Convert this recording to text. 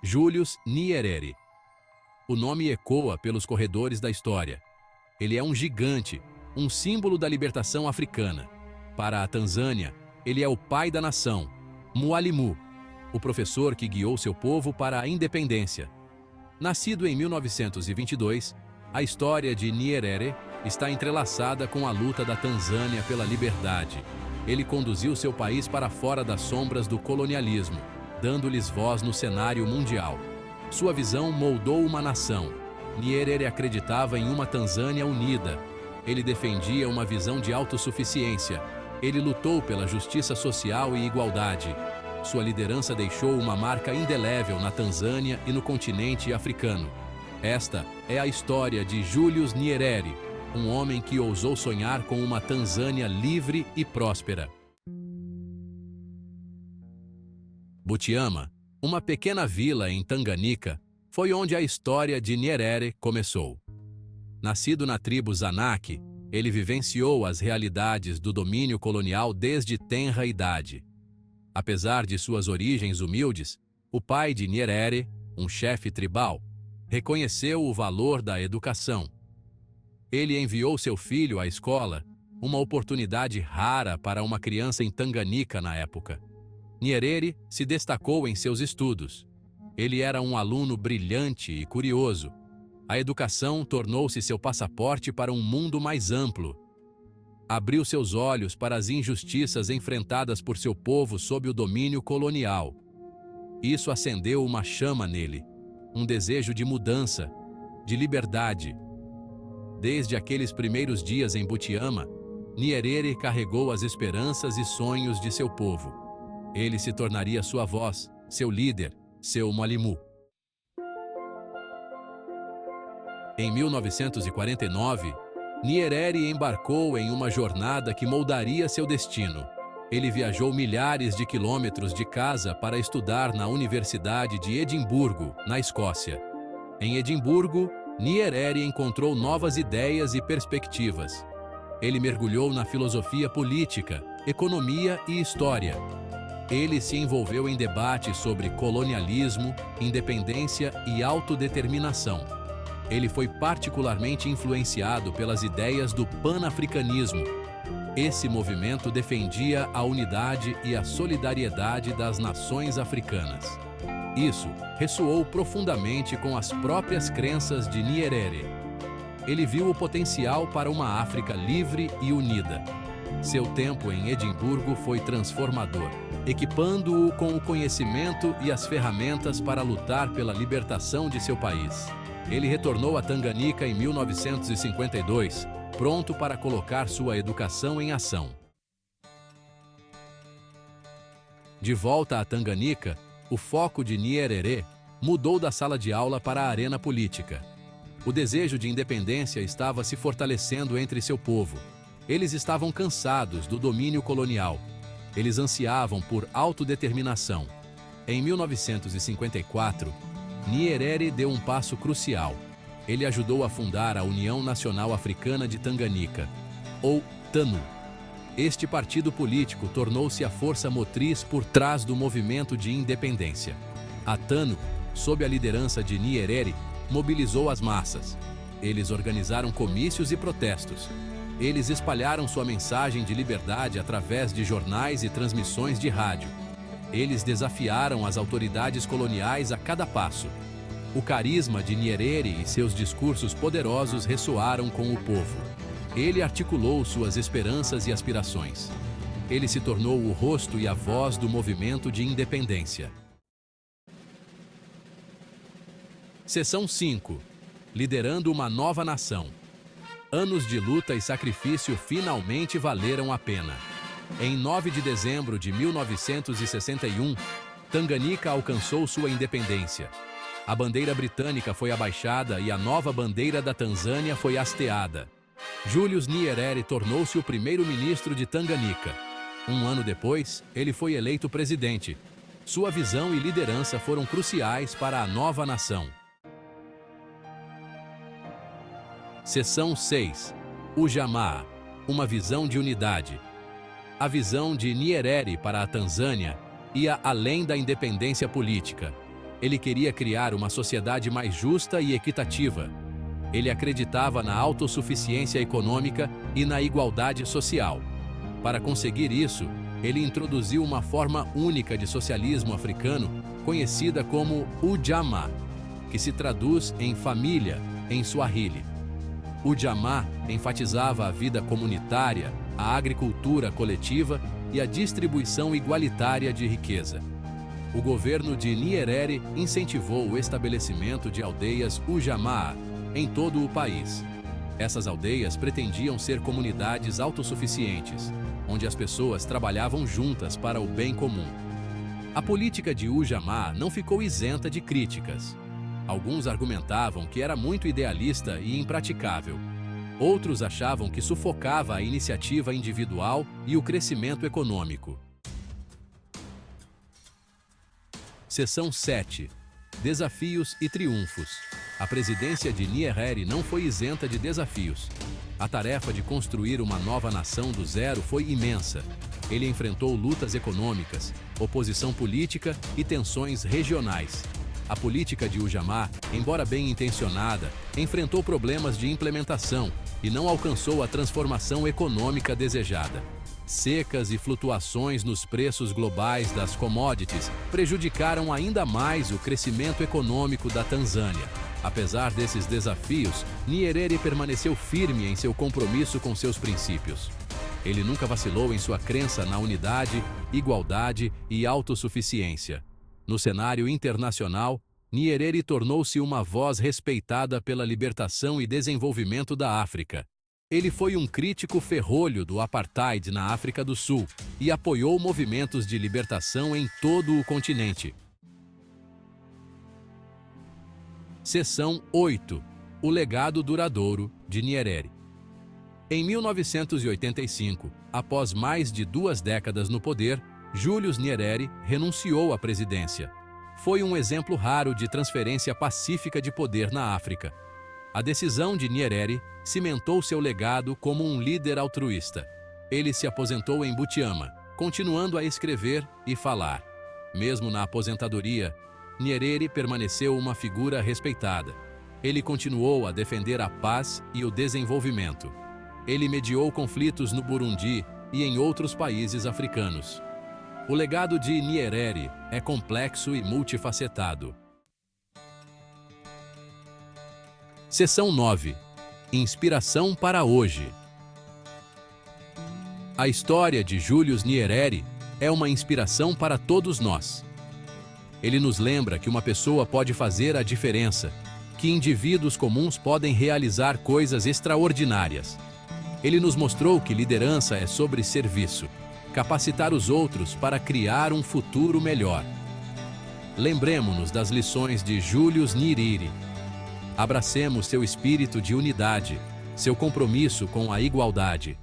Julius Nyerere. O nome ecoa pelos corredores da história. Ele é um gigante, um símbolo da libertação africana. Para a Tanzânia, ele é o pai da nação, Mwalimu, o professor que guiou seu povo para a independência. Nascido em 1922, a história de Nyerere está entrelaçada com a luta da Tanzânia pela liberdade. Ele conduziu seu país para fora das sombras do colonialismo, dando-lhes voz no cenário mundial. Sua visão moldou uma nação. Nyerere acreditava em uma Tanzânia unida. Ele defendia uma visão de autossuficiência. Ele lutou pela justiça social e igualdade. Sua liderança deixou uma marca indelével na Tanzânia e no continente africano. Esta é a história de Julius Nyerere, um homem que ousou sonhar com uma Tanzânia livre e próspera. Butiama, uma pequena vila em Tanganyika, foi onde a história de Nyerere começou. Nascido na tribo Zanaki, ele vivenciou as realidades do domínio colonial desde tenra idade. Apesar de suas origens humildes, o pai de Nyerere, um chefe tribal, reconheceu o valor da educação. Ele enviou seu filho à escola, uma oportunidade rara para uma criança em Tanganyika na época. Nyerere se destacou em seus estudos. Ele era um aluno brilhante e curioso. A educação tornou-se seu passaporte para um mundo mais amplo. Abriu seus olhos para as injustiças enfrentadas por seu povo sob o domínio colonial. Isso acendeu uma chama nele, um desejo de mudança, de liberdade. Desde aqueles primeiros dias em Butiama, Nyerere carregou as esperanças e sonhos de seu povo. Ele se tornaria sua voz, seu líder, seu Mwalimu. Em 1949, Nyerere embarcou em uma jornada que moldaria seu destino. Ele viajou milhares de quilômetros de casa para estudar na Universidade de Edimburgo, na Escócia. Em Edimburgo, Nyerere encontrou novas ideias e perspectivas. Ele mergulhou na filosofia política, economia e história. Ele se envolveu em debates sobre colonialismo, independência e autodeterminação. Ele foi particularmente influenciado pelas ideias do panafricanismo. Esse movimento defendia a unidade e a solidariedade das nações africanas. Isso ressoou profundamente com as próprias crenças de Nyerere. Ele viu o potencial para uma África livre e unida. Seu tempo em Edimburgo foi transformador, equipando-o com o conhecimento e as ferramentas para lutar pela libertação de seu país. Ele retornou a Tanganyika em 1952, pronto para colocar sua educação em ação. De volta a Tanganyika, o foco de Nyerere mudou da sala de aula para a arena política. O desejo de independência estava se fortalecendo entre seu povo. Eles estavam cansados do domínio colonial. Eles ansiavam por autodeterminação. Em 1954, Nyerere deu um passo crucial. Ele ajudou a fundar a União Nacional Africana de Tanganyika, ou TANU. Este partido político tornou-se a força motriz por trás do movimento de independência. A TANU, sob a liderança de Nyerere, mobilizou as massas. Eles organizaram comícios e protestos. Eles espalharam sua mensagem de liberdade através de jornais e transmissões de rádio. Eles desafiaram as autoridades coloniais a cada passo. O carisma de Nyerere e seus discursos poderosos ressoaram com o povo. Ele articulou suas esperanças e aspirações. Ele se tornou o rosto e a voz do movimento de independência. Seção 5. Liderando uma nova nação. Anos de luta e sacrifício finalmente valeram a pena. Em 9 de dezembro de 1961, Tanganyika alcançou sua independência. A bandeira britânica foi abaixada e a nova bandeira da Tanzânia foi hasteada. Julius Nyerere tornou-se o primeiro-ministro de Tanganyika. Um ano depois, ele foi eleito presidente. Sua visão e liderança foram cruciais para a nova nação. Seção 6. O Jamaa, uma visão de unidade. A visão de Nyerere para a Tanzânia ia além da independência política. Ele queria criar uma sociedade mais justa e equitativa. Ele acreditava na autossuficiência econômica e na igualdade social. Para conseguir isso, ele introduziu uma forma única de socialismo africano, conhecida como Ujamaa, que se traduz em família em Swahili. Ujamaa enfatizava a vida comunitária, a agricultura coletiva e a distribuição igualitária de riqueza. O governo de Nyerere incentivou o estabelecimento de aldeias Ujamaa em todo o país. Essas aldeias pretendiam ser comunidades autossuficientes, onde as pessoas trabalhavam juntas para o bem comum. A política de Ujamaa não ficou isenta de críticas. Alguns argumentavam que era muito idealista e impraticável. Outros achavam que sufocava a iniciativa individual e o crescimento econômico. Seção 7. Desafios e triunfos. A presidência de Nyerere não foi isenta de desafios. A tarefa de construir uma nova nação do zero foi imensa. Ele enfrentou lutas econômicas, oposição política e tensões regionais. A política de Ujamaa, embora bem intencionada, enfrentou problemas de implementação e não alcançou a transformação econômica desejada. Secas e flutuações nos preços globais das commodities prejudicaram ainda mais o crescimento econômico da Tanzânia. Apesar desses desafios, Nyerere permaneceu firme em seu compromisso com seus princípios. Ele nunca vacilou em sua crença na unidade, igualdade e autossuficiência. No cenário internacional, Nyerere tornou-se uma voz respeitada pela libertação e desenvolvimento da África. Ele foi um crítico ferrolho do apartheid na África do Sul e apoiou movimentos de libertação em todo o continente. Seção 8. O legado duradouro de Nyerere. Em 1985, após mais de 2 décadas no poder, Julius Nyerere renunciou à presidência. Foi um exemplo raro de transferência pacífica de poder na África. A decisão de Nyerere cimentou seu legado como um líder altruísta. Ele se aposentou em Butiama, continuando a escrever e falar. Mesmo na aposentadoria, Nyerere permaneceu uma figura respeitada. Ele continuou a defender a paz e o desenvolvimento. Ele mediou conflitos no Burundi e em outros países africanos. O legado de Nyerere é complexo e multifacetado. Seção 9. Inspiração para hoje. A história de Julius Nyerere é uma inspiração para todos nós. Ele nos lembra que uma pessoa pode fazer a diferença, que indivíduos comuns podem realizar coisas extraordinárias. Ele nos mostrou que liderança é sobre serviço, capacitar os outros para criar um futuro melhor. Lembremo-nos das lições de Julius Nyerere. Abracemos seu espírito de unidade, seu compromisso com a igualdade.